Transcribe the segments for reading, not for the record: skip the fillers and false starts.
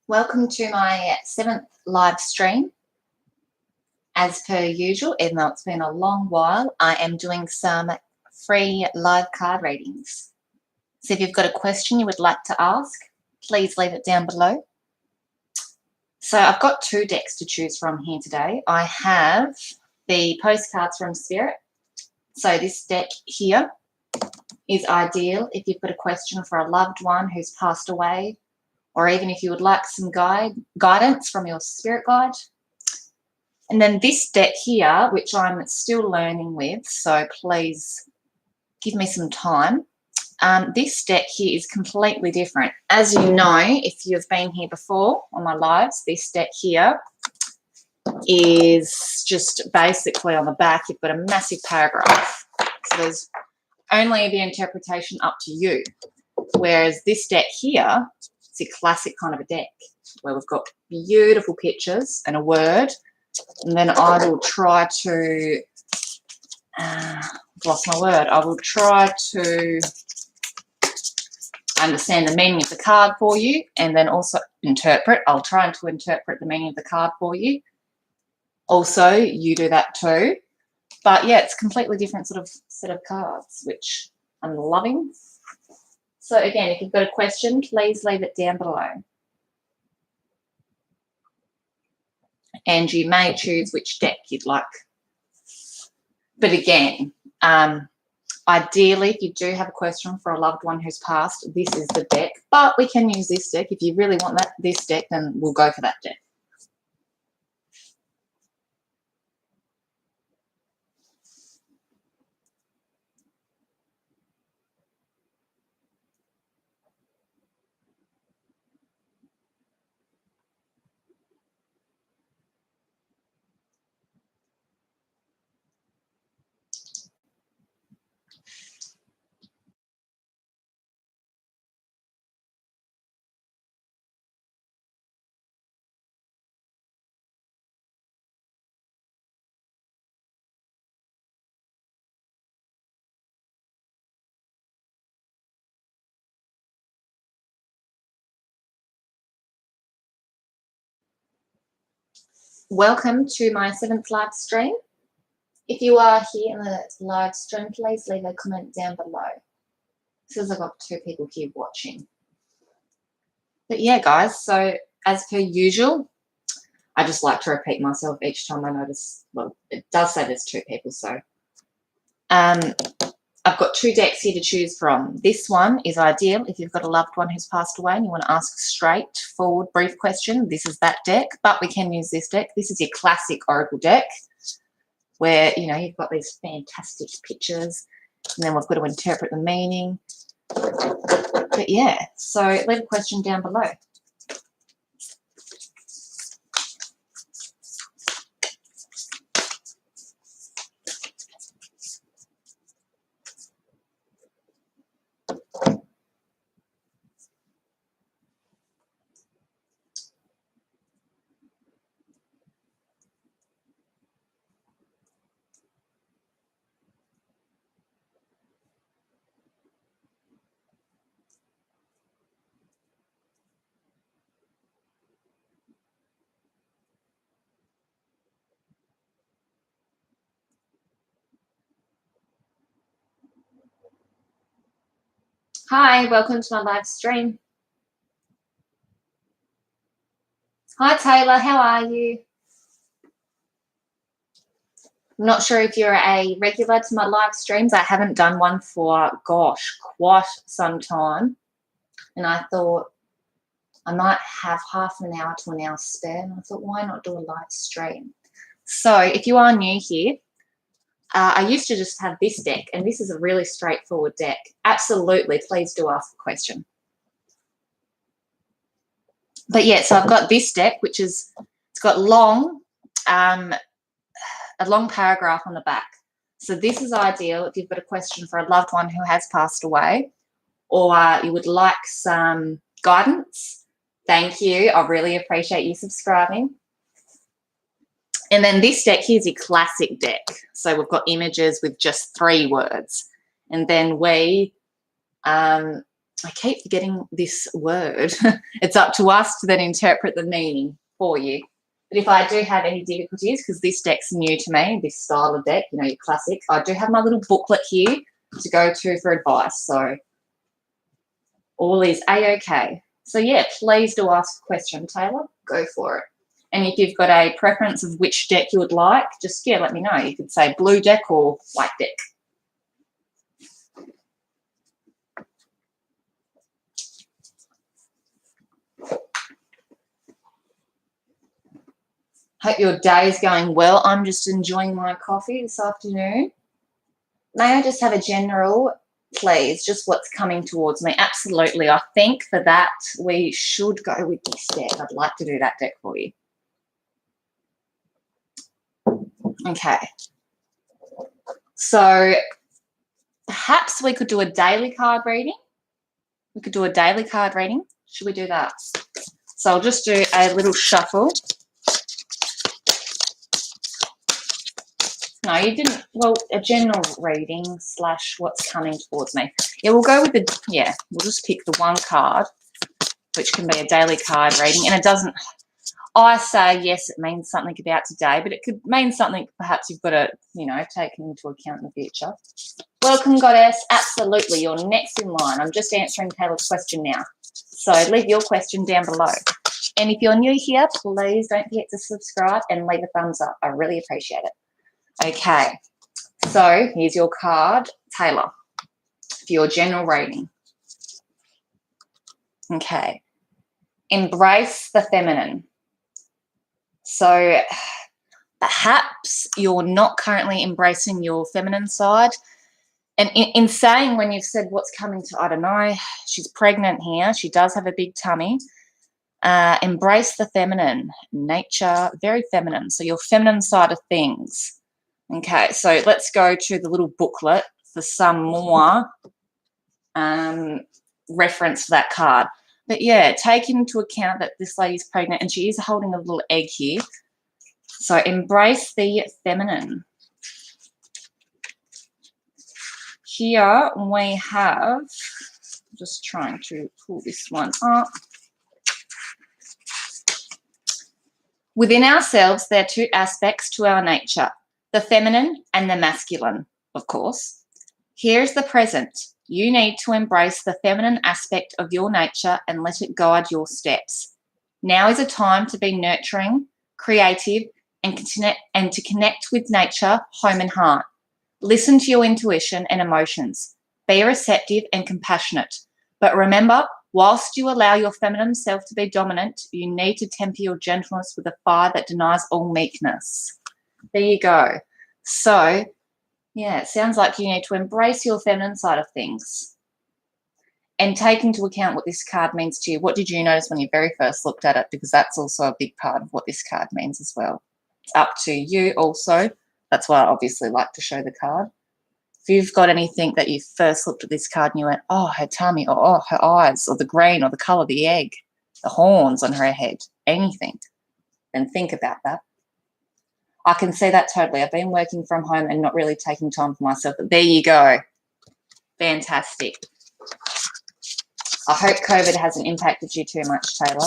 Welcome to my 7th live stream. As per usual, even though it's been a long while, I am doing some free live card readings. So if you've got a question you would like to ask, please leave it down below. So I've got 2 decks to choose from here today. I have the postcards from Spirit. So this deck here is ideal if you've got a question for a loved one who's passed away, or even if you would like some guidance from your spirit guide. And then this deck here, which I'm still learning with, so please give me some time. This deck here is completely different. As you know, if you've been here before on my lives, this deck here is just basically on the back, you've got a massive paragraph. So there's only the interpretation up to you. Whereas this deck here, it's a classic kind of a deck where we've got beautiful pictures and a word. And then I will try to, I've lost my word, I will try to understand the meaning of the card for you and then also interpret. I'll try to interpret the meaning of the card for you. Also, you do that too. But yeah, it's a completely different sort of set of cards, which I'm loving. So again, if you've got a question, please leave it down below. And you may choose which deck you'd like. But again, ideally, if you do have a question for a loved one who's passed, this is the deck. But we can use this deck. If you really want this deck, then we'll go for that deck. Welcome to my 7th live stream. If you are here in the live stream, please leave a comment down below. Since I've got 2 people here watching. But yeah, guys, so as per usual, I just like to repeat myself each time I notice, well, it does say there's 2 people, so. I've got 2 decks here to choose from. This one is ideal if you've got a loved one who's passed away and you want to ask a straightforward, brief question. This is that deck, but we can use this deck. This is your classic Oracle deck where, you know, you've got these fantastic pictures and then we've got to interpret the meaning. But yeah, so leave a question down below. Hi, welcome to my live stream. Hi, Taylor, how are you? I'm not sure if you're a regular to my live streams. I haven't done one for, gosh, quite some time. And I thought I might have half an hour to an hour spare. And I thought, why not do a live stream? So if you are new here, I used to just have this deck, and this is a really straightforward deck. Absolutely, please do ask a question. But yeah, so I've got this deck, which is, it's got a long paragraph on the back. So this is ideal if you've got a question for a loved one who has passed away, or you would like some guidance. Thank you. I really appreciate you subscribing. And then this deck here's your classic deck. So we've got images with just 3 words. And then we I keep forgetting this word. It's up to us to then interpret the meaning for you. But if I do have any difficulties, because this deck's new to me, this style of deck, you know, your classic, I do have my little booklet here to go to for advice. So all is A-OK. So, yeah, please do ask a question, Taylor. Go for it. And if you've got a preference of which deck you would like, just, yeah, let me know. You could say blue deck or white deck. Hope your day is going well. I'm just enjoying my coffee this afternoon. May I just have a general, please, just what's coming towards me? Absolutely. I think for that, we should go with this deck. I'd like to do that deck for you. Okay. So perhaps we could do a daily card reading. We could do a daily card reading. Should we do that? So I'll just do a little shuffle. No, you didn't. Well, a general reading / what's coming towards me. Yeah, we'll go with the, yeah, we'll just pick the one card, which can be a daily card reading. And it doesn't, I say, yes, it means something about today, but it could mean something perhaps you've got to, you know, take into account in the future. Welcome, Goddess. Absolutely. You're next in line. I'm just answering Taylor's question now. So leave your question down below. And if you're new here, please don't forget to subscribe and leave a thumbs up. I really appreciate it. Okay, so here's your card, Taylor, for your general rating. Okay, embrace the feminine. So perhaps you're not currently embracing your feminine side. And in saying, when you've said what's coming to, I don't know, she's pregnant here, she does have a big tummy. Embrace the feminine, nature, very feminine. So your feminine side of things. Okay, so let's go to the little booklet for some more reference to that card. But, yeah, take into account that this lady's pregnant and she is holding a little egg here. So embrace the feminine. Here we have, just trying to pull this one up. Within ourselves, there are two aspects to our nature. The feminine and the masculine, of course. Here's the present. You need to embrace the feminine aspect of your nature and let it guide your steps. Now is a time to be nurturing, creative, and to connect with nature, home and heart. Listen to your intuition and emotions. Be receptive and compassionate. But remember, whilst you allow your feminine self to be dominant, you need to temper your gentleness with a fire that denies all meekness. There you go. So, yeah, it sounds like you need to embrace your feminine side of things and take into account what this card means to you. What did you notice when you very first looked at it? Because that's also a big part of what this card means as well. It's up to you also. That's why I obviously like to show the card. If you've got anything that you first looked at this card and you went, oh, her tummy, or oh, her eyes, or the green, or the colour of the egg, the horns on her head, anything, then think about that. I can see that totally. I've been working from home and not really taking time for myself. But there you go. Fantastic. I hope COVID hasn't impacted you too much, Taylor.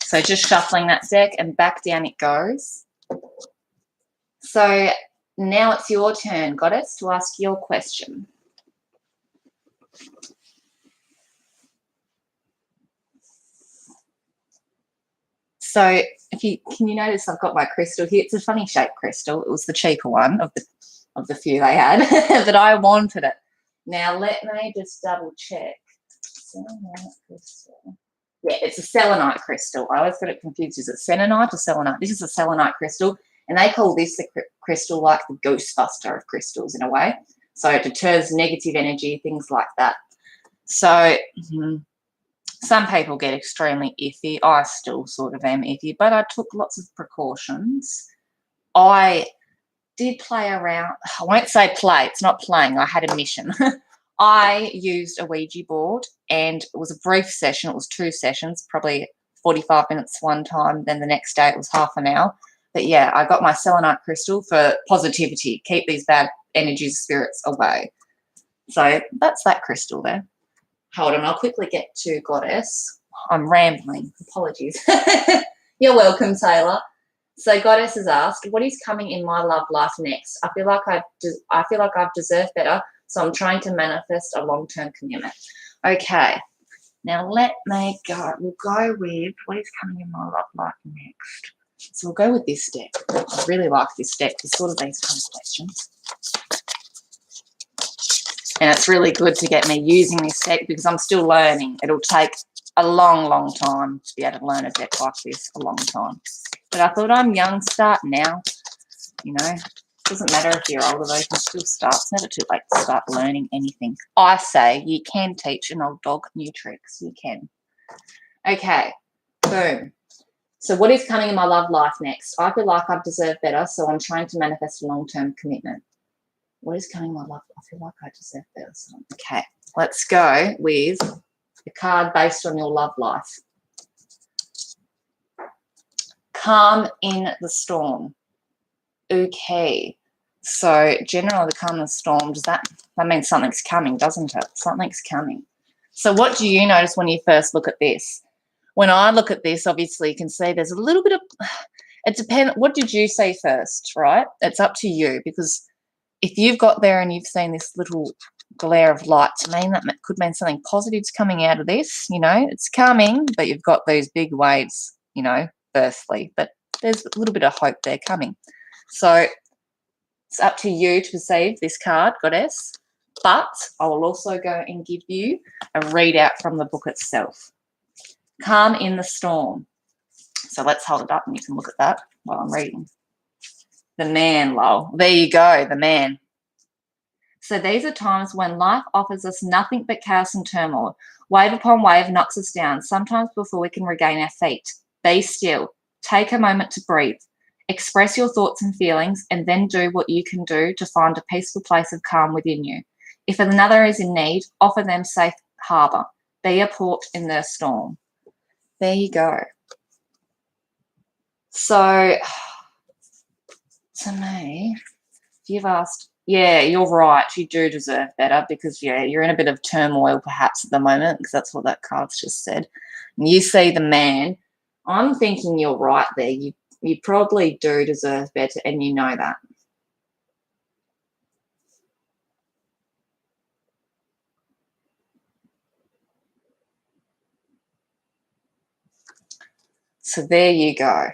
So just shuffling that deck and back down it goes. So now it's your turn, Goddess, to ask your question. So can you notice I've got my crystal here? It's a funny shaped crystal. It was the cheaper one of the few they had, but I wanted it. Now let me just double check. Selenite crystal. Yeah, it's a selenite crystal. I always got it confused. Is it selenite or selenite? This is a selenite crystal, and they call this the crystal like the Ghostbuster of crystals in a way. So it deters negative energy, things like that. So some people get extremely iffy. I still sort of am iffy, but I took lots of precautions. I did play around. I won't say play. It's not playing. I had a mission. I used a Ouija board, and it was a brief session. It was 2 sessions, probably 45 minutes one time. Then the next day it was half an hour. But yeah, I got my selenite crystal for positivity. Keep these bad energies, spirits away. So that's that crystal there. Hold on, I'll quickly get to Goddess. I'm rambling. Apologies. You're welcome, Taylor. So Goddess has asked, what is coming in my love life next? I feel like I've deserved better, so I'm trying to manifest a long-term commitment. Okay. Now let me go. We'll go with what is coming in my love life next. So we'll go with this deck. I really like this deck for sort of these kind of questions. And it's really good to get me using this deck because I'm still learning. It'll take a long, long time to be able to learn a deck like this, a long time. But I thought I'm young, start now. You know, it doesn't matter if you're older, though, you can still start. It's never too late to start learning anything. I say you can teach an old dog new tricks. You can. Okay, boom. So what is coming in my love life next? I feel like I've deserved better, so I'm trying to manifest a long-term commitment. What is coming in my love? I feel like I deserve better. So, okay, let's go with a card based on your love life. Calm in the storm. Okay, so generally the calm in the storm, that means something's coming, doesn't it? Something's coming. So what do you notice when you first look at this? When I look at this, obviously you can see there's a little bit of, it depends, what did you say first, right? It's up to you, because if you've got there and you've seen this little glare of light, to me that could mean something positive's coming out of this, you know, it's coming, but you've got these big waves, you know, firstly, but there's a little bit of hope there coming. So it's up to you to perceive this card, Goddess, but I will also go and give you a readout from the book itself. Calm in the storm. So let's hold it up and you can look at that while I'm reading. The man, lol. There you go, the man. So these are times when life offers us nothing but chaos and turmoil. Wave upon wave knocks us down, sometimes before we can regain our feet. Be still. Take a moment to breathe. Express your thoughts and feelings, and then do what you can do to find a peaceful place of calm within you. If another is in need, offer them safe harbour. Be a port in their storm. There you go. So, to me, if you've asked, yeah, you're right, you do deserve better because, yeah, you're in a bit of turmoil perhaps at the moment, because that's what that card's just said. And you see the man, I'm thinking you're right there. You probably do deserve better, and you know that. So there you go.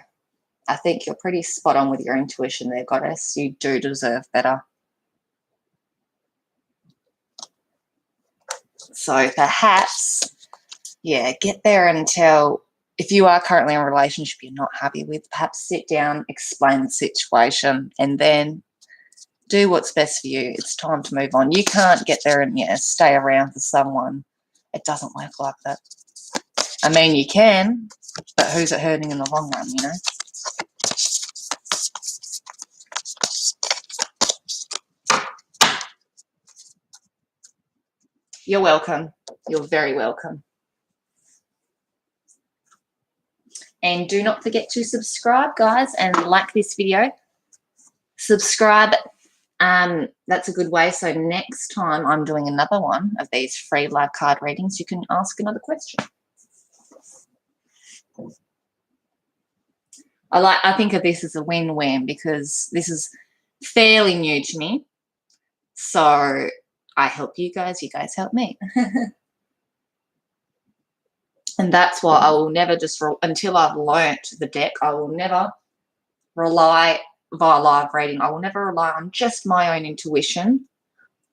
I think you're pretty spot on with your intuition there, Goddess. You do deserve better. So perhaps, yeah, get there and tell, if you are currently in a relationship you're not happy with, perhaps sit down, explain the situation, and then do what's best for you. It's time to move on. You can't get there and, yeah, stay around for someone. It doesn't work like that. I mean, you can, but who's it hurting in the long run, you know? You're welcome. You're very welcome. And do not forget to subscribe, guys, and like this video. Subscribe. That's a good way. So next time I'm doing another one of these free live card readings, you can ask another question. I think of this as a win-win because this is fairly new to me. So I help you guys help me. And that's why I will never just, until I've learnt the deck, I will never rely via live reading. I will never rely on just my own intuition.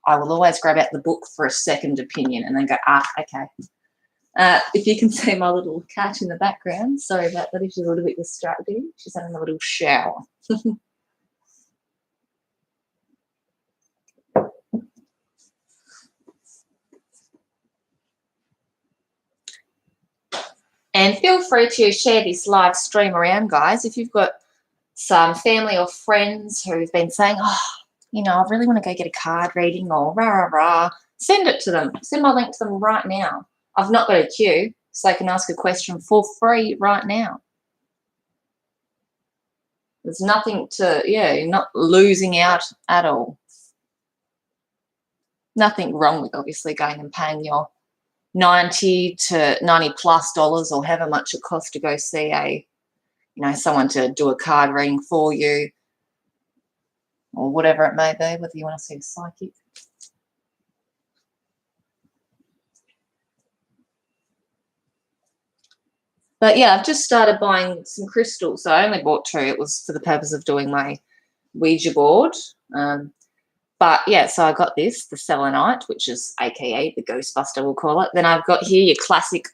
I will always grab out the book for a second opinion and then go, okay. If you can see my little cat in the background, sorry about that if she's a little bit distracting. She's having a little shower. And feel free to share this live stream around, guys. If you've got some family or friends who've been saying, oh, you know, I really want to go get a card reading or rah, rah, rah, send it to them. Send my link to them right now. I've not got a queue, so they can ask a question for free right now. There's nothing to, yeah, you're not losing out at all. Nothing wrong with obviously going and paying your $90 to $90+ or however much it costs to go see a, you know, someone to do a card reading for you or whatever it may be, whether you want to see a psychic. But yeah, I've just started buying some crystals. So I only bought 2. It was for the purpose of doing my Ouija board. But yeah, so I got this, the selenite, which is AKA the Ghostbuster, we'll call it. Then I've got here your classic.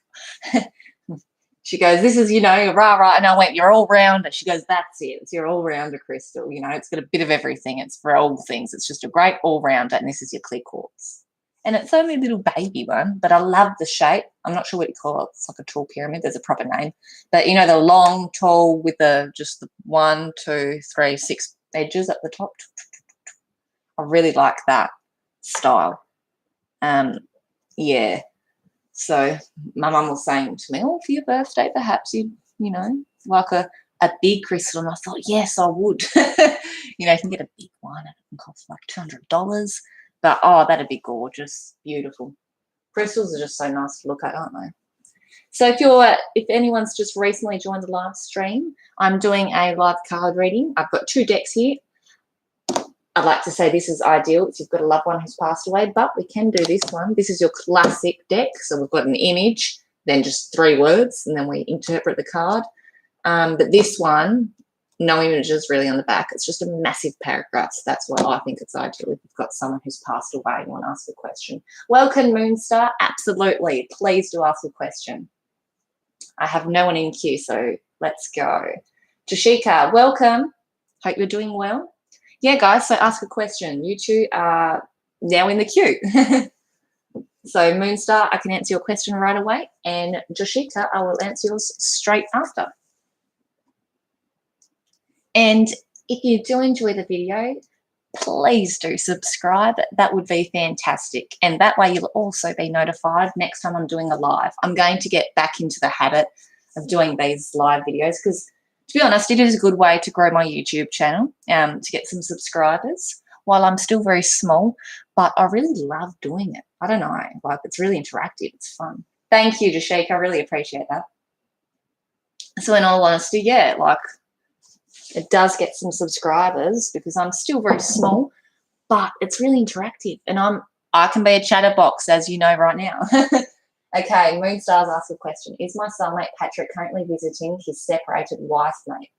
She goes, this is, you know, rah. And I went, you're all rounder. She goes, that's it. It's your all rounder crystal. You know, it's got a bit of everything. It's for all things. It's just a great all rounder. And this is your clear quartz. And it's only a little baby one, but I love the shape. I'm not sure what you call it. It's like a tall pyramid. There's a proper name. But, you know, the long, tall with just the 1, 2, 3, 6 edges at the top. I really like that style. Yeah. So my mum was saying to me, oh, for your birthday, perhaps you know, like a big crystal. And I thought, yes, I would. You know, you can get a big one. It can cost like $200. But, oh, that'd be gorgeous. Beautiful. Crystals are just so nice to look at, aren't they? So if anyone's just recently joined the live stream, I'm doing a live card reading. I've got 2 decks here. I'd like to say this is ideal if you've got a loved one who's passed away, but we can do this one. This is your classic deck. So we've got an image, then just 3 words, and then we interpret the card. But this one, no images really on the back. It's just a massive paragraph. So that's why I think it's ideal if you've got someone who's passed away and you want to ask a question. Welcome, Moonstar. Absolutely. Please do ask a question. I have no one in queue, so let's go. Jashika, welcome. Hope you're doing well. Yeah, guys, so ask a question. You 2 are now in the queue. So, Moonstar, I can answer your question right away. And Jashika, I will answer yours straight after. And if you do enjoy the video, please do subscribe. That would be fantastic. And that way you'll also be notified next time I'm doing a live. I'm going to get back into the habit of doing these live videos because, to be honest, it is a good way to grow my YouTube channel, to get some subscribers while I'm still very small. But I really love doing it. I don't know, like it's really interactive. It's fun. Thank you, Jashik. I really appreciate that. So in all honesty, yeah, like it does get some subscribers because I'm still very small, but it's really interactive. And I can be a chatterbox, as you know right now. Okay, Moonstars asked a question. Is my soulmate Patrick currently visiting his separated wife, mate?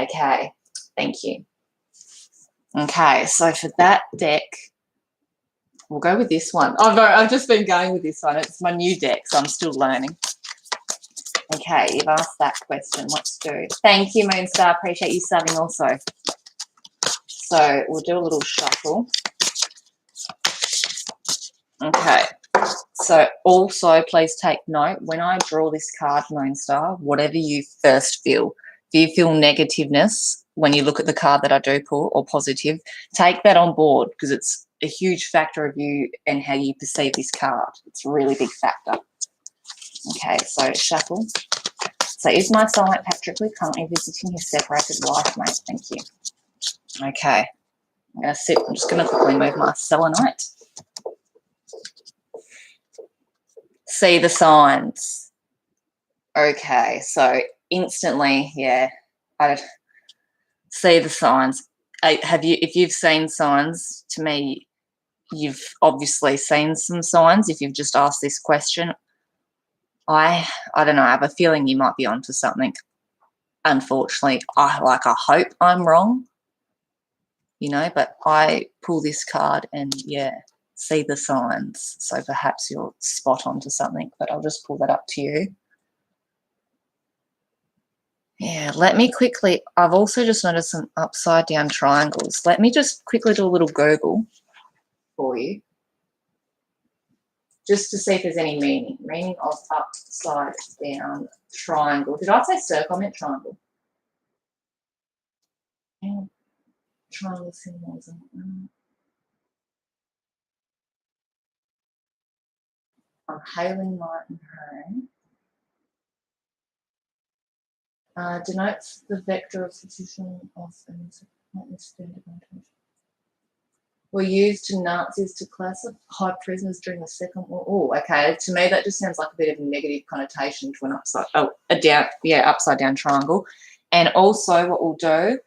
Okay, thank you. Okay, so for that deck, we'll go with this one. I've just been going with this one. It's my new deck, so I'm still learning. Okay, you've asked that question. Let's do. Thank you, Moonstar. Appreciate you subbing also. So we'll do a little shuffle. Okay. So also please take note, when I draw this card, Moonstar, whatever you first feel, if you feel negativeness when you look at the card that I do pull or positive, take that on board because it's a huge factor of you and how you perceive this card. It's a really big factor. Okay, so shuffle. So is my soulmate Patrick currently visiting his separated wife, mate? Thank you. Okay, I'm going to sit. I'm just going to quickly move my selenite. See the signs. Okay, so instantly, yeah, I see the signs. If you've seen signs, to me, you've obviously seen some signs. If you've just asked this question, I don't know. I have a feeling you might be onto something. Unfortunately, I hope I'm wrong, you know, but I pull this card and yeah, see the signs. So perhaps you're spot on to something, but I'll just pull that up to you. Yeah, let me quickly, I've also just noticed some upside down triangles. Let me just quickly do a little Google for you, just to see if there's any meaning of upside down triangle. Did I say circle? I meant triangle. Yeah. Triangle symbolism. I'm hailing light and home. Denotes the vector of substitution of standard notation. Were used to Nazis to classify prisoners during the Second War. Oh, okay. To me, that just sounds like a bit of a negative connotation to an upside down triangle. And also, what we'll do,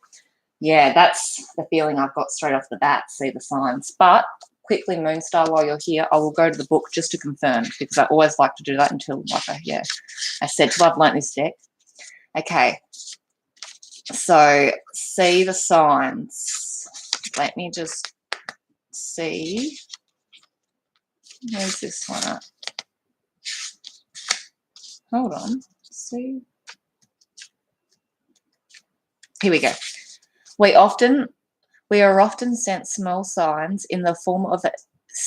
yeah, that's the feeling I've got straight off the bat. See the signs, but quickly, Moonstar, while you're here, I will go to the book just to confirm, because I always like to do that until, I said, till I've learnt this deck. Okay, so see the signs. Let me just see. Where's this one at? Hold on. See. Here we go. We are often sent small signs in the form of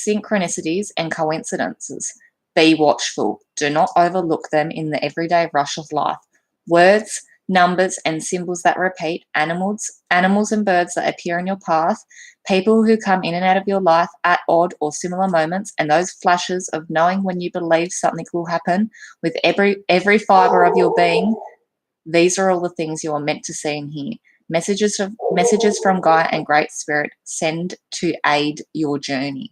synchronicities and coincidences. Be watchful. Do not overlook them in the everyday rush of life. Words, numbers, and symbols that repeat, animals and birds that appear in your path, people who come in and out of your life at odd or similar moments, and those flashes of knowing when you believe something will happen with every fibre of your being. These are all the things you are meant to see and hear. Messages from Gaia and Great Spirit send to aid your journey.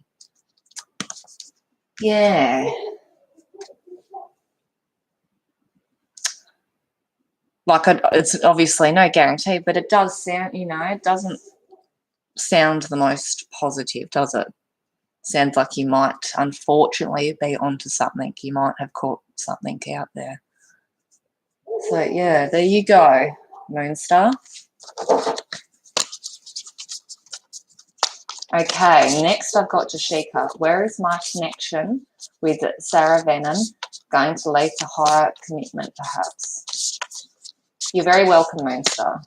Yeah. Like, it's obviously no guarantee, but it does sound, it doesn't sound the most positive, does it? Sounds like you might, unfortunately, be onto something. You might have caught something out there. So, yeah, there you go, Moonstar. Okay, next I've got Jashika. Where is my connection with Sarah Venom going to lead to higher commitment, perhaps? You're very welcome, Moonstar.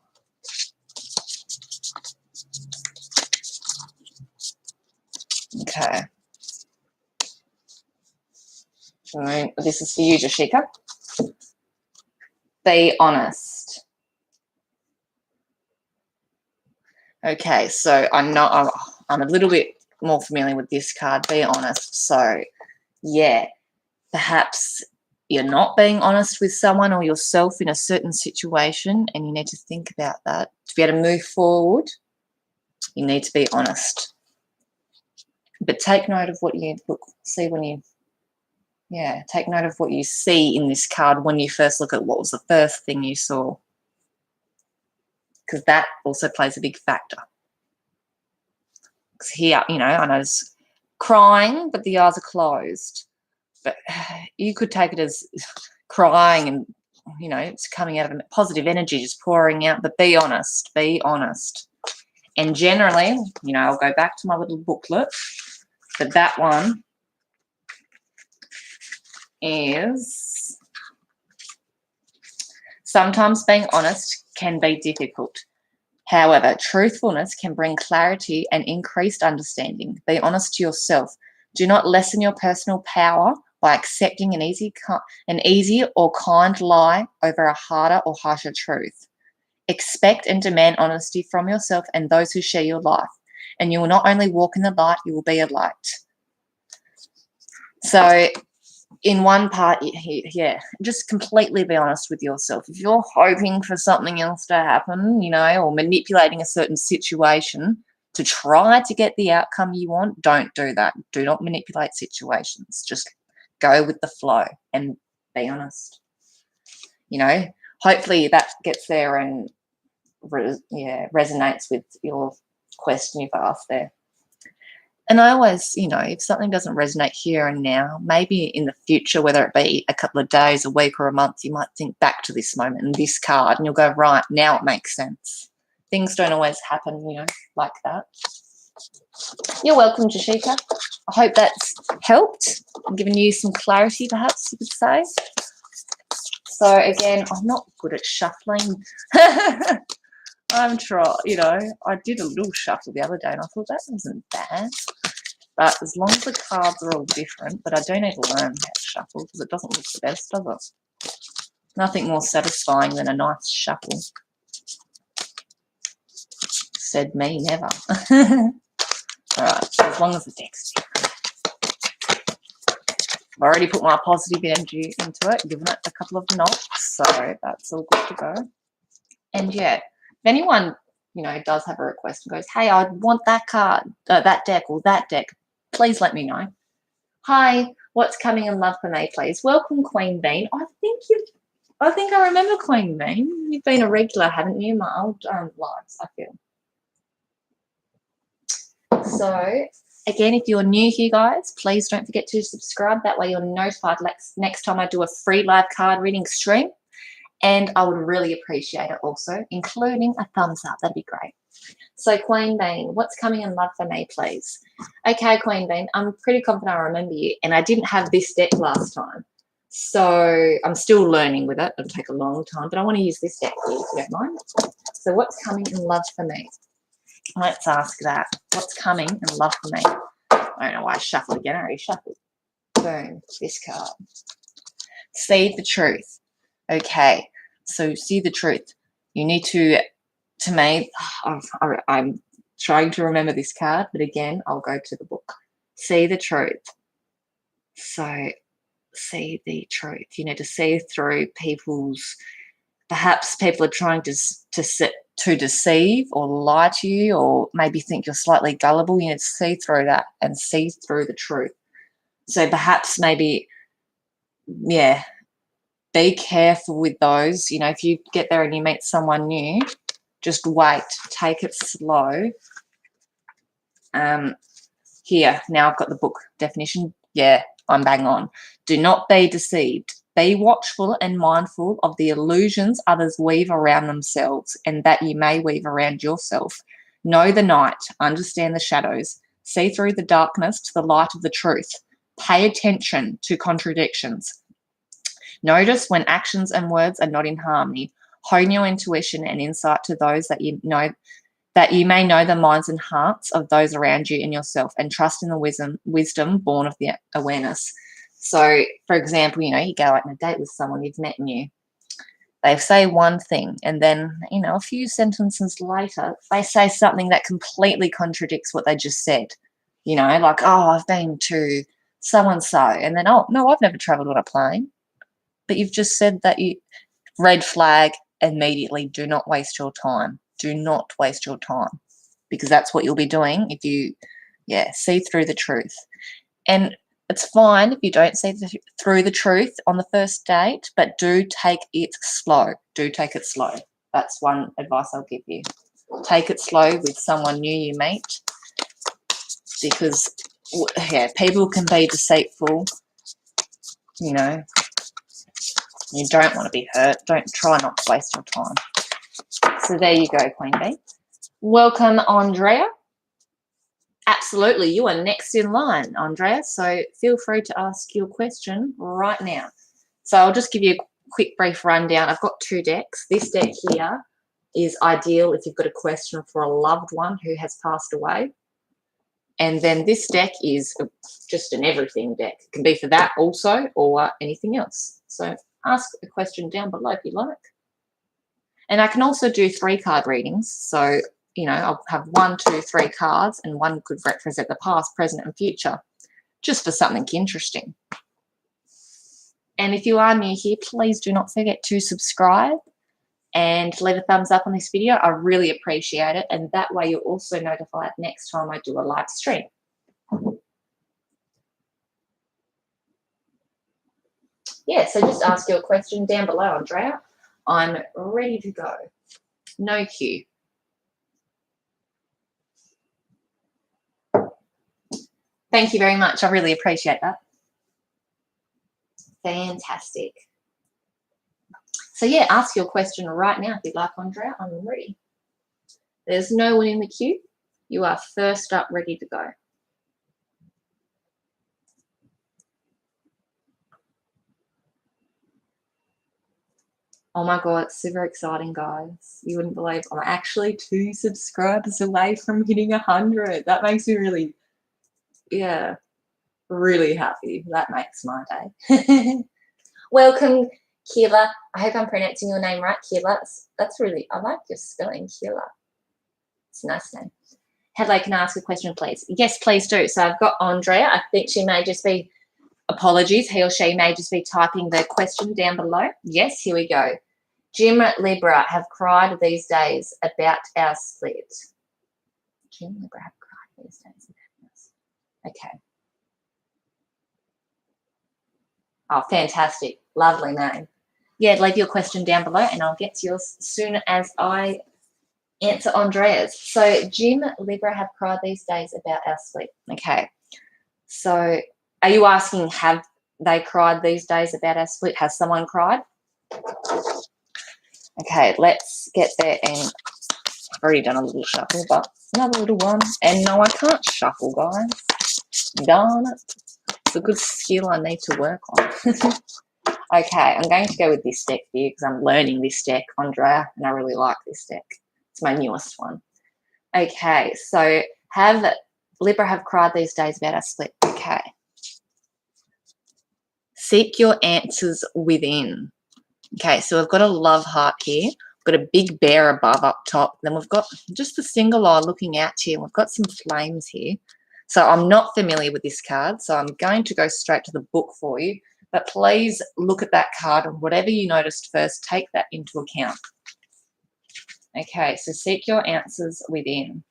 Okay. So this is for you, Jashika. Be honest. Okay, so I know I'm a little bit more familiar with this card. Be honest. So, yeah, perhaps you're not being honest with someone or yourself in a certain situation, and you need to think about that. To be able to move forward, you need to be honest. But take note of what you see when you, take note of what you see in this card when you first look at what was the first thing you saw, because that also plays a big factor. Because here, I notice crying, but the eyes are closed. But you could take it as crying and, it's coming out of a positive energy, just pouring out. But be honest, be honest. And generally, I'll go back to my little booklet, but that one is sometimes being honest can be difficult. However, truthfulness can bring clarity and increased understanding. Be honest to yourself. Do not lessen your personal power by accepting an easy or kind lie over a harder or harsher truth. Expect and demand honesty from yourself and those who share your life. And you will not only walk in the light, you will be a light. So in one part, just completely be honest with yourself. If you're hoping for something else to happen, or manipulating a certain situation to try to get the outcome you want, don't do that. Do not manipulate situations. Just go with the flow and be honest. Hopefully that gets there and resonates with your question you've asked there. And I always, if something doesn't resonate here and now, maybe in the future, whether it be a couple of days, a week, or a month, you might think back to this moment and this card, and you'll go, right, now it makes sense. Things don't always happen, like that. You're welcome, Jashika. I hope that's helped and given you some clarity, perhaps you could say. So again, I'm not good at shuffling. I'm trying, I did a little shuffle the other day and I thought that wasn't bad. But as long as the cards are all different, but I do need to learn how to shuffle because it doesn't look the best, does it? Nothing more satisfying than a nice shuffle. Said me, never. All right, so as long as the deck's different. I've already put my positive energy into it, given it a couple of knocks, so that's all good to go. And yeah, if anyone, you know, does have a request and goes, hey, I want that card, that deck or that deck, please let me know. Hi, what's coming in love for me, please? Welcome, Queen Bean. I think I remember Queen Bean. You've been a regular, haven't you? My old lives, I feel. So, again, if you're new here, guys, please don't forget to subscribe. That way you're notified next time I do a free live card reading stream. And I would really appreciate it also, including a thumbs up. That'd be great. So, Queen Bean, what's coming in love for me, please? Okay, Queen Bean, I'm pretty confident I remember you. And I didn't have this deck last time. So, I'm still learning with it. It'll take a long time. But I want to use this deck for you, if you don't mind. So, what's coming in love for me? Let's ask that. What's coming in love for me? I don't know why I shuffled again. I already shuffled. Boom. This card. See the truth. Okay. So see the truth. You need to me, I'm trying to remember this card, but again, I'll go to the book. See the truth. So see the truth. You need to see through perhaps people are trying to deceive or lie to you, or maybe think you're slightly gullible. You need to see through that and see through the truth. So perhaps maybe, yeah, be careful with those. You know, if you get there and you meet someone new, just wait. Take it slow. Here, now I've got the book definition. Yeah, I'm bang on. Do not be deceived. Be watchful and mindful of the illusions others weave around themselves, and that you may weave around yourself. Know the night. Understand the shadows. See through the darkness to the light of the truth. Pay attention to contradictions. Notice when actions and words are not in harmony. Hone your intuition and insight to those that you know, that you may know the minds and hearts of those around you and yourself, and trust in the wisdom born of the awareness. So, for example, you know, you go out on a date with someone you've met new. They say one thing, and then, you know, a few sentences later, they say something that completely contradicts what they just said. You know, like, oh, I've been to so-and-so, and then, oh, no, I've never travelled on a plane. But you've just said that red flag immediately. Do not waste your time. Do not waste your time, because that's what you'll be doing if you, see through the truth. And it's fine if you don't see through the truth on the first date, but do take it slow. Do take it slow. That's one advice I'll give you. Take it slow with someone new you meet, because, people can be deceitful, you know. You don't want to be hurt. Try not to waste your time. So there you go, Queen Bee. Welcome, Andrea. Absolutely, you are next in line, Andrea. So feel free to ask your question right now. So I'll just give you a quick brief rundown. I've got two decks. This deck here is ideal if you've got a question for a loved one who has passed away. And then this deck is just an everything deck. It can be for that also, or anything else. So ask a question down below if you like. And I can also do 3-card readings. So, you know, I'll have 1, 2, 3 cards, and one could represent the past, present, and future, just for something interesting. And if you are new here, please do not forget to subscribe and leave a thumbs up on this video. I really appreciate it. And that way you're also notified next time I do a live stream. Yeah, so just ask your question down below, Andrea. I'm ready to go. No queue. Thank you very much. I really appreciate that. Fantastic. So yeah, ask your question right now if you'd like, Andrea. I'm ready. There's no one in the queue. You are first up, ready to go. Oh my God, it's super exciting, guys. You wouldn't believe I'm actually 2 subscribers away from hitting 100. That makes me really, really happy. That makes my day. Welcome, Keela. I hope I'm pronouncing your name right, Keela. That's really, I like your spelling, Keela. It's a nice name. Hello, can I ask a question, please? Yes, please do. So I've got Andrea. I think she may just be Apologies, he or she may just be typing the question down below. Yes, here we go. Jim Libra have cried these days about our split. Jim Libra have cried these days about us. Okay. Oh, fantastic. Lovely name. Yeah, leave your question down below and I'll get to yours as soon as I answer Andrea's. So Jim Libra have cried these days about our split. Okay. So are you asking, have they cried these days about our split? Has someone cried? Okay, let's get there. And I've already done a little shuffle, but another little one. And no, I can't shuffle, guys. Darn it. It's a good skill I need to work on. Okay, I'm going to go with this deck here because I'm learning this deck, Andrea, and I really like this deck. It's my newest one. Okay, so have Libra have cried these days about our split. Okay. Seek your answers within. Okay, so we've got a love heart here. We've got a big bear above up top. Then we've got just the single eye looking out here. We've got some flames here. So I'm not familiar with this card, so I'm going to go straight to the book for you. But please look at that card and whatever you noticed first, take that into account. Okay, so seek your answers within.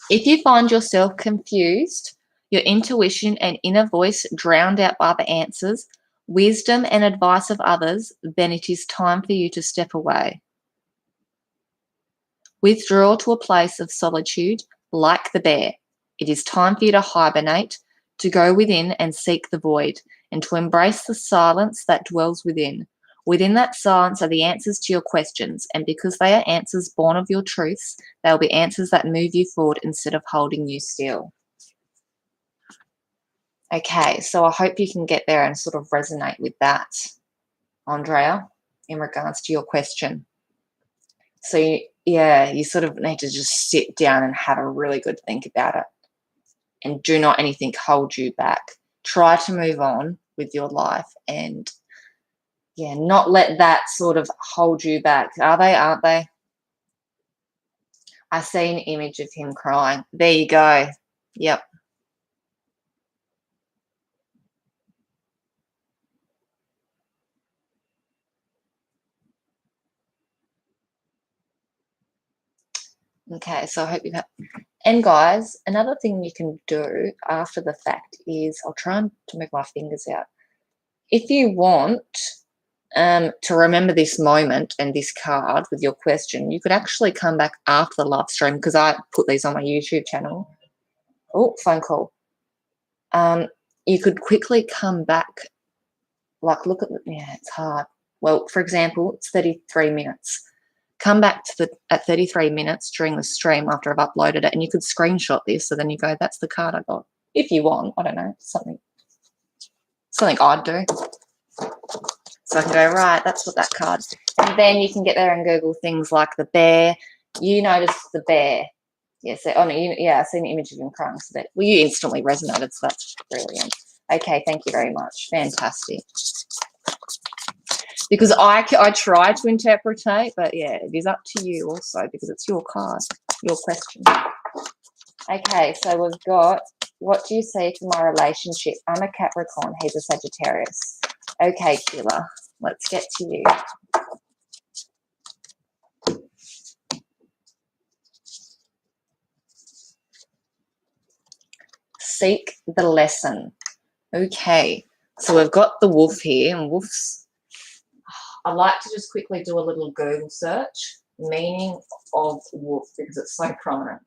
If you find yourself confused, your intuition and inner voice drowned out by the answers, wisdom and advice of others, then it is time for you to step away. Withdraw to a place of solitude, like the bear. It is time for you to hibernate, to go within and seek the void, and to embrace the silence that dwells within. Within that silence are the answers to your questions, and because they are answers born of your truths, they will be answers that move you forward instead of holding you still. Okay, so I hope you can get there and sort of resonate with that, Andrea, in regards to your question. So, you sort of need to just sit down and have a really good think about it. And do not anything hold you back. Try to move on with your life and, not let that sort of hold you back. Are they? Aren't they? I see an image of him crying. There you go. Yep. Okay, so I hope you've had. And guys, another thing you can do after the fact is, I'll try to move my fingers out. If you want to remember this moment and this card with your question, you could actually come back after the live stream because I put these on my YouTube channel. Oh, phone call. You could quickly come back, like look at it's hard. Well, for example, it's 33 minutes. Come back to at 33 minutes during the stream after I've uploaded it, and you could screenshot this. So then you go, that's the card I got. If you want, I don't know, something I'd do. So I can go, right, that's what that card. And then you can get there and Google things like the bear. You notice the bear. Yeah, so, I seen the image of him crying. So that, well, you instantly resonated, so that's brilliant. Okay, thank you very much. Fantastic. Because I try to interpretate, but yeah, it is up to you also because it's your card, your question. Okay, so we've got, what do you see for my relationship? I'm a Capricorn, he's a Sagittarius. Okay, Killer, let's get to you. Seek the lesson. Okay, so we've got the wolf here, and wolves, I like to just quickly do a little Google search, meaning of wolf, because it's so prominent.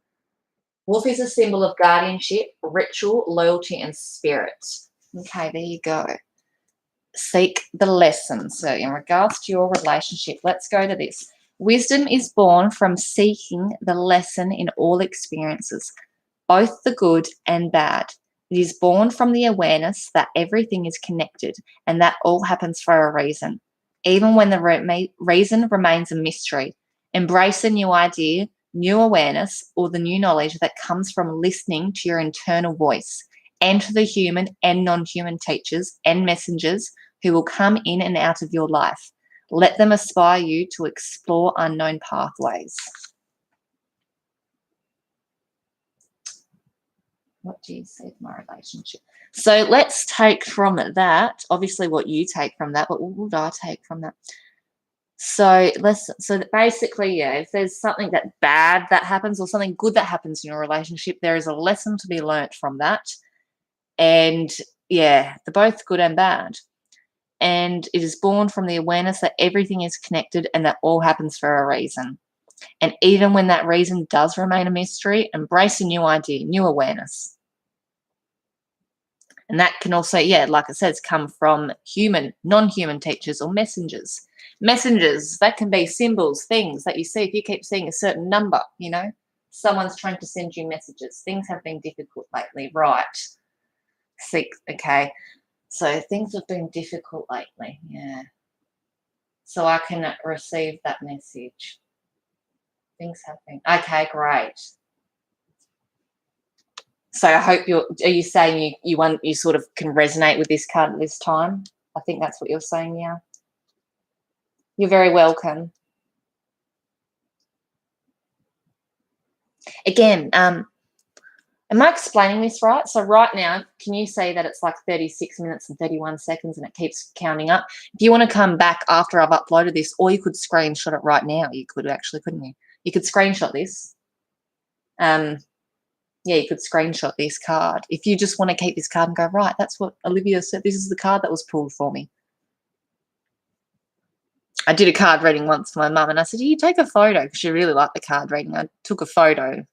Wolf is a symbol of guardianship, ritual, loyalty, and spirit. Okay, there you go. Seek the lesson. So in regards to your relationship, let's go to this. Wisdom is born from seeking the lesson in all experiences, both the good and bad. It is born from the awareness that everything is connected and that all happens for a reason, even when the reason remains a mystery. Embrace a new idea, new awareness, or the new knowledge that comes from listening to your internal voice and to the human and non-human teachers and messengers who will come in and out of your life. Let them inspire you to explore unknown pathways. What do you see of my relationship? So let's take from that, obviously what you take from that, but what would I take from that? So basically, yeah, if there's something that bad that happens or something good that happens in your relationship, there is a lesson to be learnt from that. And yeah, they're both good and bad. And it is born from the awareness that everything is connected and that all happens for a reason. And even when that reason does remain a mystery, embrace a new idea, new awareness. And that can also, yeah, like I said, come from human, non-human teachers or messengers. Messengers, that can be symbols, things that you see. If you keep seeing a certain number, you know, someone's trying to send you messages. Things have been difficult lately, right? Okay. So things have been difficult lately, yeah. So I can receive that message. Things have been, okay, great. So I hope are you saying you sort of can resonate with this card at this time? I think that's what you're saying, yeah. You're very welcome. Again, am I explaining this right? So right now, can you say that it's like 36 minutes and 31 seconds and it keeps counting up? If you want to come back after I've uploaded this, or you could screenshot it right now. You could actually, couldn't you? You could screenshot this. Yeah, you could screenshot this card. If you just want to keep this card and go, right, that's what Olivia said. This is the card that was pulled for me. I did a card reading once for my mum and I said, you take a photo because she really liked the card reading. I took a photo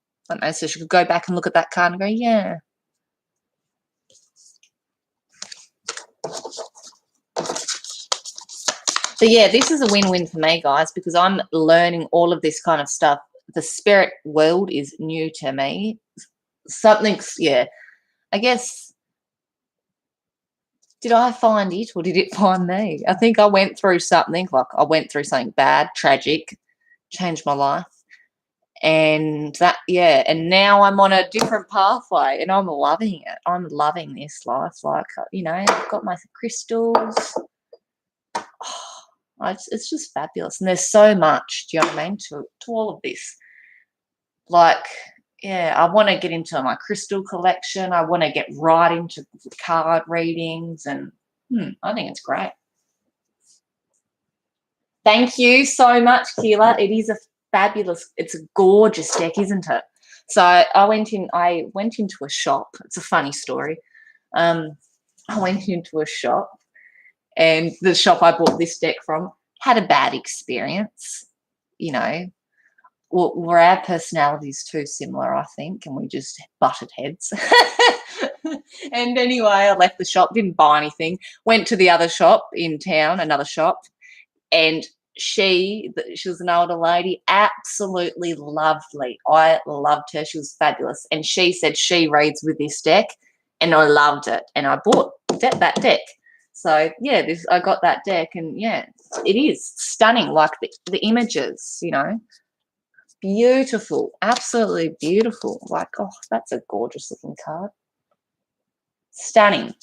so she could go back and look at that card and go, yeah. So, yeah, this is a win-win for me, guys, because I'm learning all of this kind of stuff. The spirit world is new to me. Something's, yeah, I guess, did I find it or did it find me? I think I went through something, bad, tragic, changed my life. And that, yeah, and now I'm on a different pathway and I'm loving it. I'm loving this life. Like, you know, I've got my crystals. It's just fabulous. And there's so much, do you know what I mean, to all of this. Like, yeah, I want to get into my crystal collection. I want to get right into card readings and I think it's great. Thank you so much, Keela. It is a fabulous, it's a gorgeous deck, isn't it? So I went into a shop. It's a funny story. I went into a shop and the shop I bought this deck from had a bad experience, you know. Were our personalities too similar, I think, and we just butted heads. And anyway, I left the shop, didn't buy anything, went to the other shop in town, another shop, and she was an older lady, absolutely lovely. I loved her. She was fabulous. And she said she reads with this deck, and I loved it. And I bought that deck. So, yeah, I got that deck, and, yeah, it is stunning, like the images, you know. Beautiful, absolutely beautiful. Like, oh, that's a gorgeous looking card. Stunning.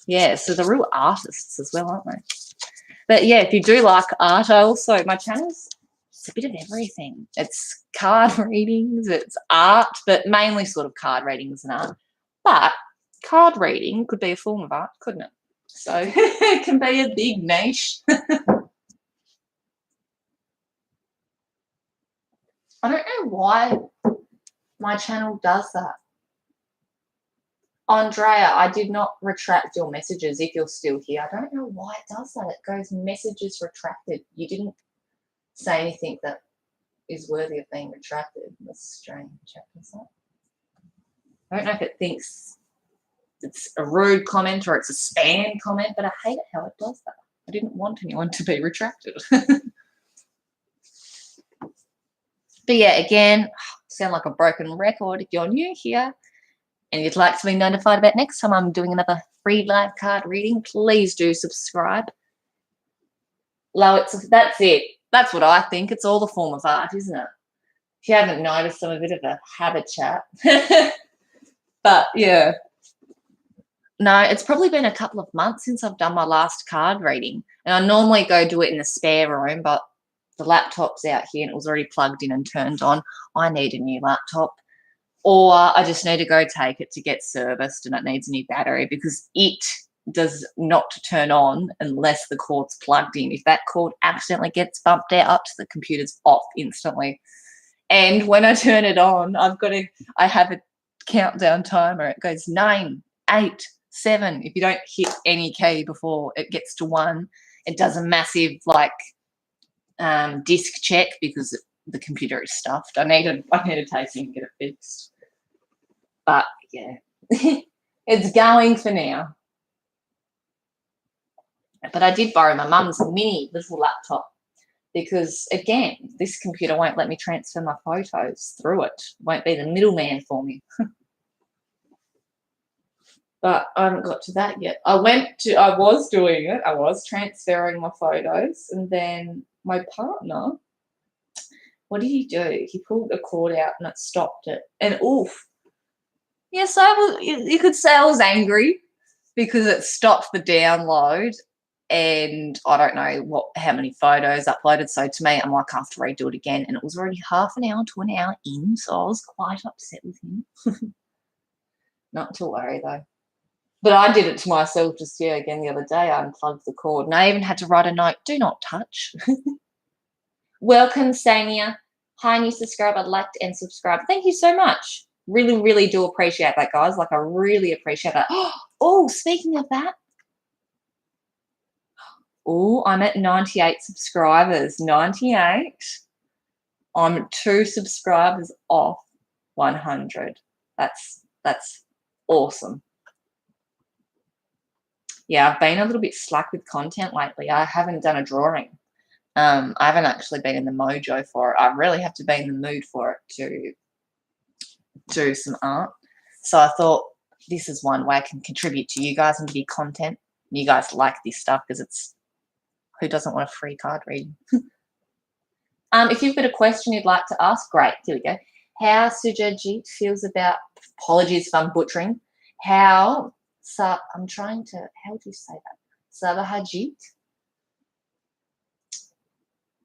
Yeah, so they're real artists as well, aren't they? But yeah, if you do like art, my channel's, it's a bit of everything. It's card readings, it's art, but mainly sort of card readings and art. But card reading could be a form of art, couldn't it? So it can be a big niche. I don't know why my channel does that. Andrea, I did not retract your messages if you're still here. I don't know why it does that. It goes messages retracted. You didn't say anything that is worthy of being retracted. That's strange. I don't know if it thinks it's a rude comment or it's a spam comment, but I hate it how it does that. I didn't want anyone to be retracted. But yeah, again, sound like a broken record. If you're new here and you'd like to be notified about next time I'm doing another free live card reading, please do subscribe. That's it. That's what I think. It's all a form of art, isn't it? If you haven't noticed, I'm a bit of a habit chat. But yeah. No, it's probably been a couple of months since I've done my last card reading. And I normally go do it in the spare room, but the laptop's out here and it was already plugged in and turned on. I need a new laptop. or I just need to go take it to get serviced and it needs a new battery, because it does not turn on unless the cord's plugged in. If that cord accidentally gets bumped out, the computer's off instantly. And when I turn it on, I have a countdown timer. It goes 9, 8, 7. If you don't hit any key before it gets to 1, it does a massive disk check because the computer is stuffed. I need to take it and get it fixed. But yeah, it's going for now. But I did borrow my mum's mini little laptop because, again, this computer won't let me transfer my photos through it. Won't be the middleman for me. But I haven't got to that yet. I was doing it. I was transferring my photos, and then my partner, what did he do? He pulled a cord out and it stopped it. And oof. Yes, you could say I was angry because it stopped the download, and I don't know how many photos uploaded. So to me, I'm like, I have to redo it again. And it was already half an hour to an hour in, so I was quite upset with him. Not to worry though. But I did it to myself just again the other day. I unplugged the cord and I even had to write a note, do not touch. Welcome, Sania. Hi, new subscriber. Liked and subscribed. Thank you so much. Really, really do appreciate that, guys. Like, I really appreciate that. Oh, speaking of that. Oh, I'm at 98 subscribers. 98. I'm 2 subscribers off 100. That's awesome. Yeah, I've been a little bit slack with content lately. I haven't done a drawing. I haven't actually been in the mojo for it. I really have to be in the mood for it to do some art. So I thought this is one way I can contribute to you guys and give you content. You guys like this stuff because who doesn't want a free card reading? If you've got a question you'd like to ask, great. Here we go. How Sujajit feels about, apologies if I'm butchering, how do you say that? Sabahajit?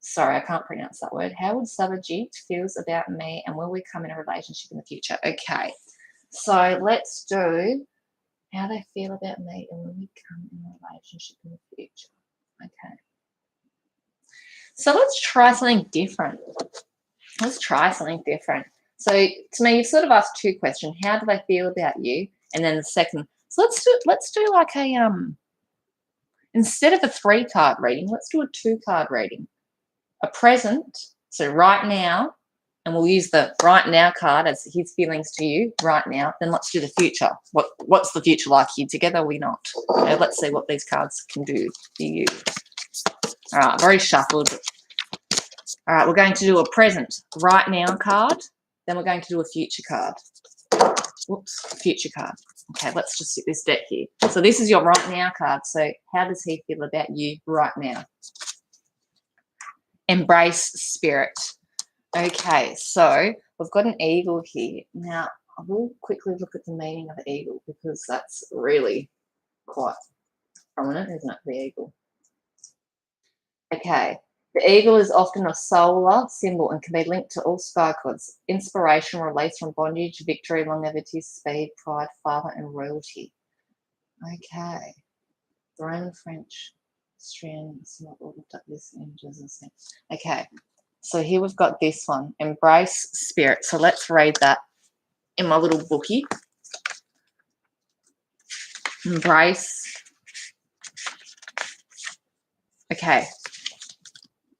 Sorry, I can't pronounce that word. How would Sabahajit feels about me, and will we come in a relationship in the future? Okay, so let's do how they feel about me and will we come in a relationship in the future. Okay. So let's try something different. So to me, you've sort of asked 2 questions. How do they feel about you? And then the second. So let's do like a instead of a 3-card reading, let's do a 2-card reading. A present, so right now, and we'll use the right now card as his feelings to you right now. Then let's do the future. What's the future like? Here together, we not. Okay, let's see what these cards can do for you. All right, I've already shuffled. All right, we're going to do a present right now card. Then we're going to do a future card. Whoops, future card. Okay, let's just sit this deck here. So this is your right now card. So how does he feel about you right now? Embrace spirit. Okay, so we've got an eagle here. Now, I will quickly look at the meaning of the eagle because that's really quite prominent, isn't it, the eagle? Okay, the eagle is often a solar symbol and can be linked to all sky gods. Inspiration, release from bondage, victory, longevity, speed, pride, father, and royalty. Okay, the Roman French, Australian, not all looked up this images. Okay, so here we've got this one, embrace spirit. So let's read that in my little bookie. Embrace. Okay.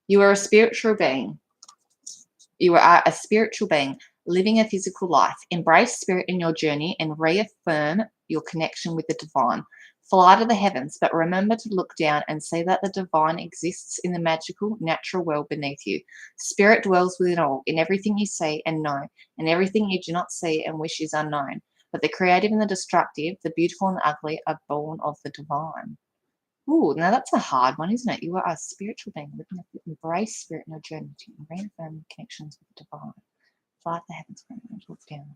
You are a spiritual being. You are a spiritual being living a physical life. Embrace spirit in your journey and reaffirm your connection with the divine. Fly to the heavens, but remember to look down and see that the divine exists in the magical, natural world beneath you. Spirit dwells within all, in everything you see and know, and everything you do not see and wish is unknown. But the creative and the destructive, the beautiful and the ugly are born of the divine. Ooh, now that's a hard one, isn't it? You are a spiritual being, living a embrace spirit in your journey to reaffirm connections with the divine. Fly to the heavens, and look down.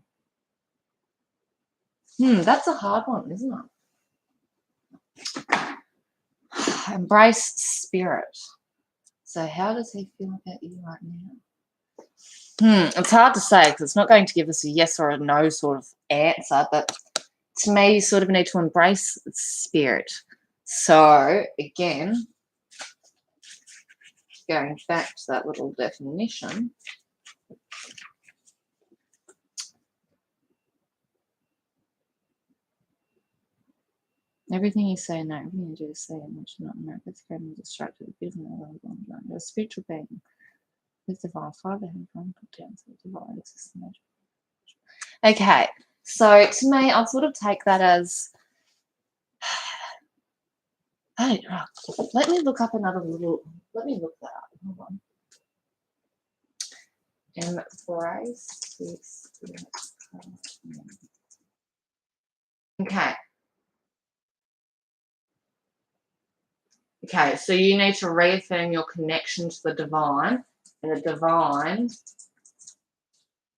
That's a hard one, isn't it? Embrace spirit. So how does he feel about you right now? It's hard to say because it's not going to give us a yes or a no sort of answer, but to me, you sort of need to embrace spirit. So, again, going back to that little definition. Everything you say, no, everything you do is say, and which not know. It's very distracted. It isn't a spiritual being. With divine father who put down to the divine existence. Okay, so to me, I'll sort of take that as. I don't know. Let me look up another little. Let me look that up. Hold on. Embrace this. Okay. Okay, so you need to reaffirm your connection to the divine, and the divine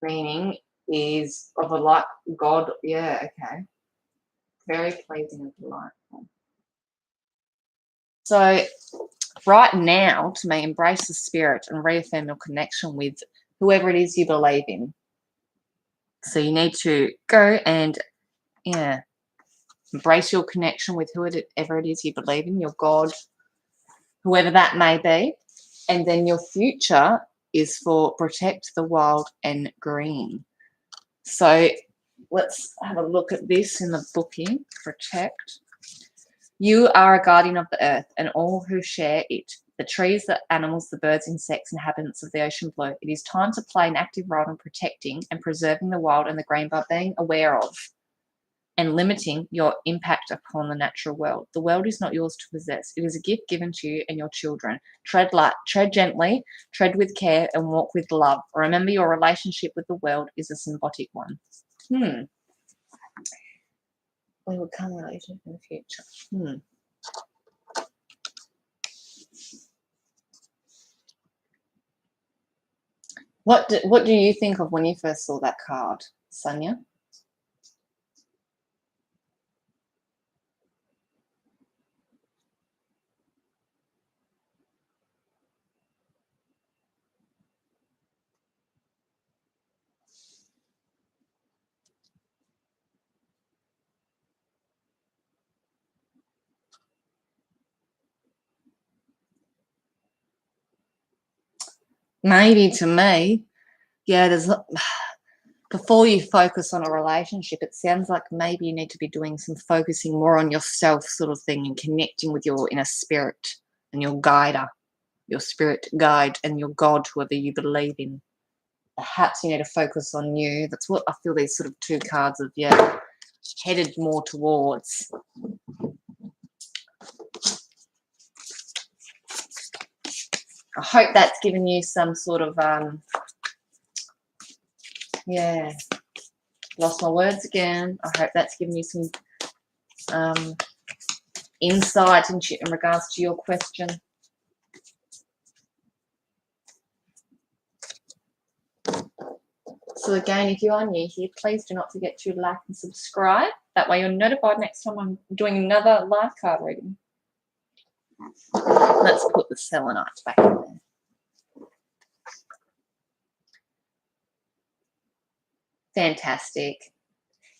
meaning is of a like God. Yeah, okay. Very pleasing and delightful. So right now, to me, embrace the spirit and reaffirm your connection with whoever it is you believe in. So you need to go and, yeah, embrace your connection with whoever it is you believe in, your God, whoever that may be. And then your future is for protect the wild and green. So let's have a look at this in the booking. Protect. You are a guardian of the earth and all who share it. The trees, the animals, the birds, insects, inhabitants of the ocean below. It is time to play an active role in protecting and preserving the wild and the green by being aware of and limiting your impact upon the natural world. The world is not yours to possess. It is a gift given to you and your children. Tread light, tread gently, tread with care, and walk with love. Remember, your relationship with the world is a symbiotic one. We will come later in the future. What do you think of when you first saw that card, Sonia? Maybe to me, yeah, there's before you focus on a relationship, it sounds like maybe you need to be doing some focusing more on yourself sort of thing and connecting with your inner spirit and your guider, your spirit guide and your God, whoever you believe in. Perhaps you need to focus on you. That's what I feel these sort of two cards of, yeah, headed more towards. I hope that's given you some sort of, yeah, lost my words again. I hope that's given you some insight in regards to your question. So again, if you are new here, please do not forget to like and subscribe. That way you're notified next time I'm doing another live card reading. Let's put the selenite back in there. Fantastic.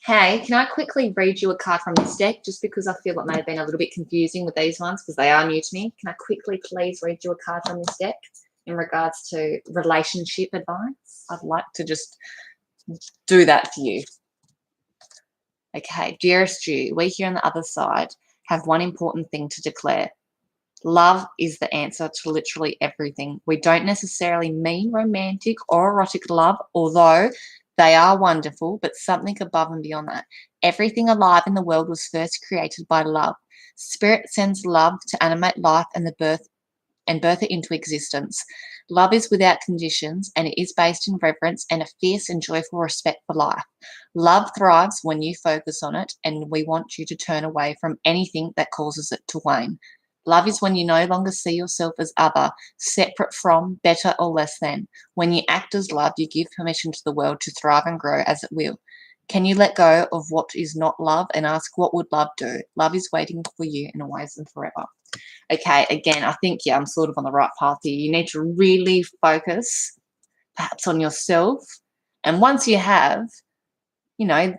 Hey, can I quickly read you a card from this deck just because I feel it may have been a little bit confusing with these ones because they are new to me. Can I quickly please read you a card from this deck in regards to relationship advice? I'd like to just do that for you. Okay, dearest you, we here on the other side have one important thing to declare. Love is the answer to literally everything. We don't necessarily mean romantic or erotic love, although they are wonderful, but something above and beyond that. Everything alive in the world was first created by love. Spirit sends love to animate life and birth it into existence. Love is without conditions, and it is based in reverence and a fierce and joyful respect for life. Love thrives when you focus on it, and we want you to turn away from anything that causes it to wane. Love is when you no longer see yourself as other, separate from, better or less than. When you act as love, you give permission to the world to thrive and grow as it will. Can you let go of what is not love and ask, what would love do? Love is waiting for you in always and forever. Okay, again, I think, yeah, I'm sort of on the right path here. You need to really focus, perhaps on yourself. And once you have, you know,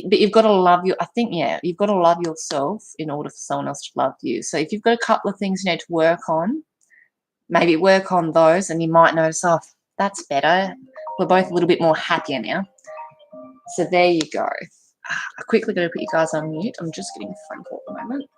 but you've got to love you. I think, yeah, you've got to love yourself in order for someone else to love you. So if you've got a couple of things you need to work on, maybe work on those, and you might notice, oh, that's better. We're both a little bit more happier now. So there you go. I quickly got to put you guys on mute. I'm just getting a phone call at the moment.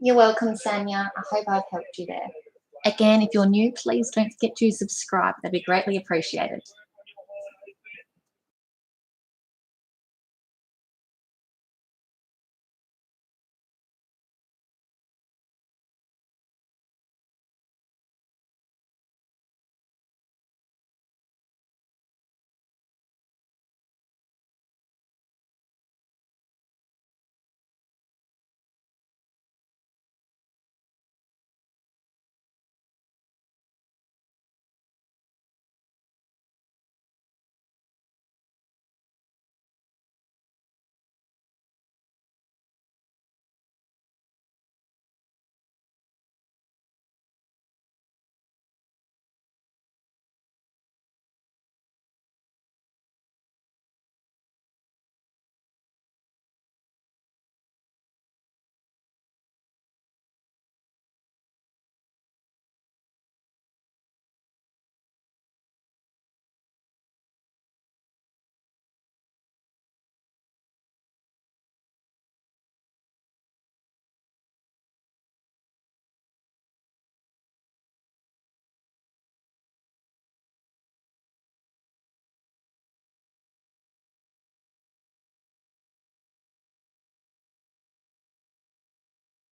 You're welcome, Sanya. I hope I've helped you there. Again, if you're new, please don't forget to subscribe. That'd be greatly appreciated.